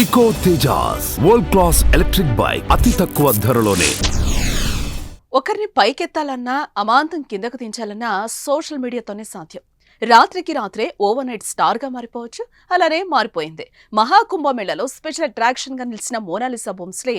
Eco Tejas world class electric bike అతి తక్కువ ధరలోనే. ఒకరిని పైకెత్తాలన్నా అమాంతం కిందకు దించాలన్నా సోషల్ మీడియాతోనే సాధ్యం. రాత్రికి రాత్రే ఓవర్ నైట్ స్టార్ గా మారిపోవచ్చు. అలానే మారిపోయింది. మహాకుంభమేళలో స్పెషల్ అట్రాక్షన్ గా నిలిచిన మోనాలిసా భోంస్లే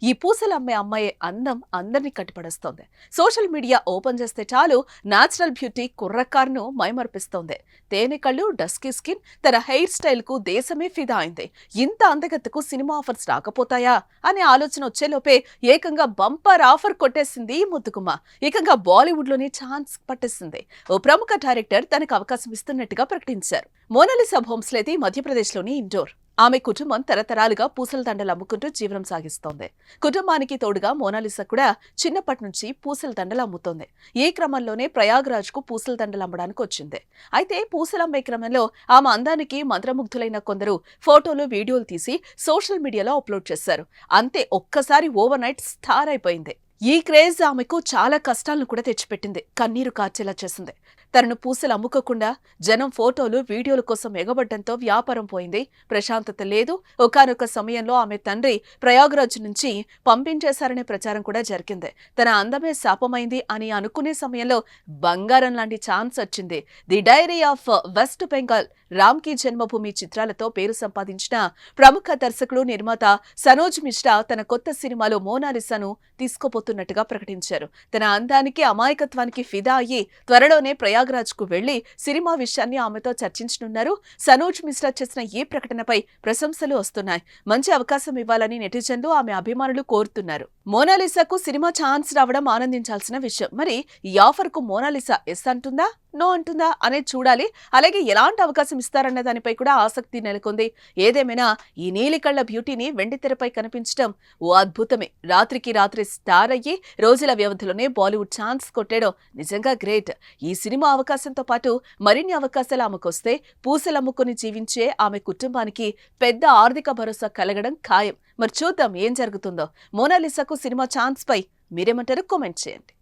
ఈ పూసలు అమ్మే అమ్మాయి అందం అందరినీ కట్టిపడేస్తోంది. సోషల్ మీడియా ఓపెన్ చేస్తే చాలు నాచురల్ బ్యూటీ కుర్రకారును మైమర్పిస్తోంది. తేనె కళ్ళు, డస్కీ స్కిన్, తన హెయిర్ స్టైల్ కు దేశమే ఫిదా అయింది. ఇంత అందగత్తకు సినిమా ఆఫర్స్ రాకపోతాయా అనే ఆలోచన వచ్చేలోపే ఏకంగా బంపర్ ఆఫర్ కొట్టేసింది ఈ ముద్దుగుమ్మ. ఏకంగా బాలీవుడ్ లోనే ఛాన్స్ పట్టేసింది. ఓ ప్రముఖ డైరెక్టర్ తనకు అవకాశం ఇస్తున్నట్టుగా ప్రకటించారు. మోనాలిసా భోంస్లేది మధ్యప్రదేశ్లోని ఇండోర్. ఆమె కుటుంబం తరతరాలుగా పూసల దండలు అమ్ముకుంటూ జీవనం సాగిస్తోంది. కుటుంబానికి తోడుగా మోనాలిసా కూడా చిన్నప్పటి నుంచి పూసల దండలు అమ్ముతోంది. ఈ క్రమంలోనే ప్రయాగ్రాజ్ కు పూసల దండలు అమ్మడానికి వచ్చింది. అయితే పూసలు అమ్మే క్రమంలో ఆమె అందానికి మంత్రముగ్ధులైన కొందరు ఫోటోలు, వీడియోలు తీసి సోషల్ మీడియాలో అప్లోడ్ చేశారు. అంతే, ఒక్కసారి ఓవర్ నైట్ స్టార్ అయిపోయింది. ఈ క్రేజ్ ఆమెకు చాలా కష్టాలను కూడా తెచ్చిపెట్టింది. కన్నీరు కార్చేలా చేసింది. తనను పూసలు అమ్ముకోకుండా జనం ఫోటోలు, వీడియోల కోసం ఎగబడ్డంతో వ్యాపారం పోయింది. ప్రశాంతత లేదు. ఒకానొక సమయంలో ఆమె తండ్రి ప్రయాగ్రాజ్ నుంచి పంపించేశారనే ప్రచారం కూడా జరిగింది. తన అందమే శాపమైంది అని అనుకునే సమయంలో బంగారం లాంటి ఛాన్స్ వచ్చింది. The diary of west Bengal, Ram కి జన్మభూమి చిత్రాలతో పేరు సంపాదించిన ప్రముఖ దర్శకుడు, నిర్మాత సనోజ్ మిశ్రా తన కొత్త సినిమాలో మోనాలిసాను తీసుకోబోతున్నట్టుగా ప్రకటించారు. తన అందానికి, అమాయకత్వానికి ఫిదా అయ్యి త్వరలోనే ప్రయాగ్రాజ్ కు వెళ్లి సినిమా విషయాన్ని ఆమెతో చర్చించనున్నారు. సనోజ్ మిశ్రా చేసిన ఈ ప్రకటనపై ప్రశంసలు వస్తున్నాయి. మంచి అవకాశం ఇవ్వాలని నెటిజన్లు, ఆమె అభిమానులు కోరుతున్నారు. మోనాలిసాకు సినిమా ఛాన్స్ రావడం ఆనందించాల్సిన విషయం. మరి ఈ ఆఫర్ కు మోనాలిసా ఎస్ అంటుందా, నో అంటుందా అనేది చూడాలి. అలాగే ఎలాంటి అవకాశం ఇస్తారన్న దానిపై కూడా ఆసక్తి నెలకొంది. ఏదేమైనా ఈ నీలికళ్ల బ్యూటీని వెండితెరపై కనిపించడం ఓ అద్భుతమే. రాత్రికి రాత్రి స్టార్ అయ్యి రోజుల వ్యవధిలోనే బాలీవుడ్ ఛాన్స్ కొట్టేయడం నిజంగా గ్రేట్. ఈ సినిమా అవకాశంతో పాటు మరిన్ని అవకాశాలు ఆమెకొస్తే పూసలమ్ముకుని జీవించే ఆమె కుటుంబానికి పెద్ద ఆర్థిక భరోసా కలగడం ఖాయం. మరి చూద్దాం ఏం జరుగుతుందో. మోనాలిసాకు సినిమా ఛాన్స్ పై మీరేమంటారో కామెంట్ చేయండి.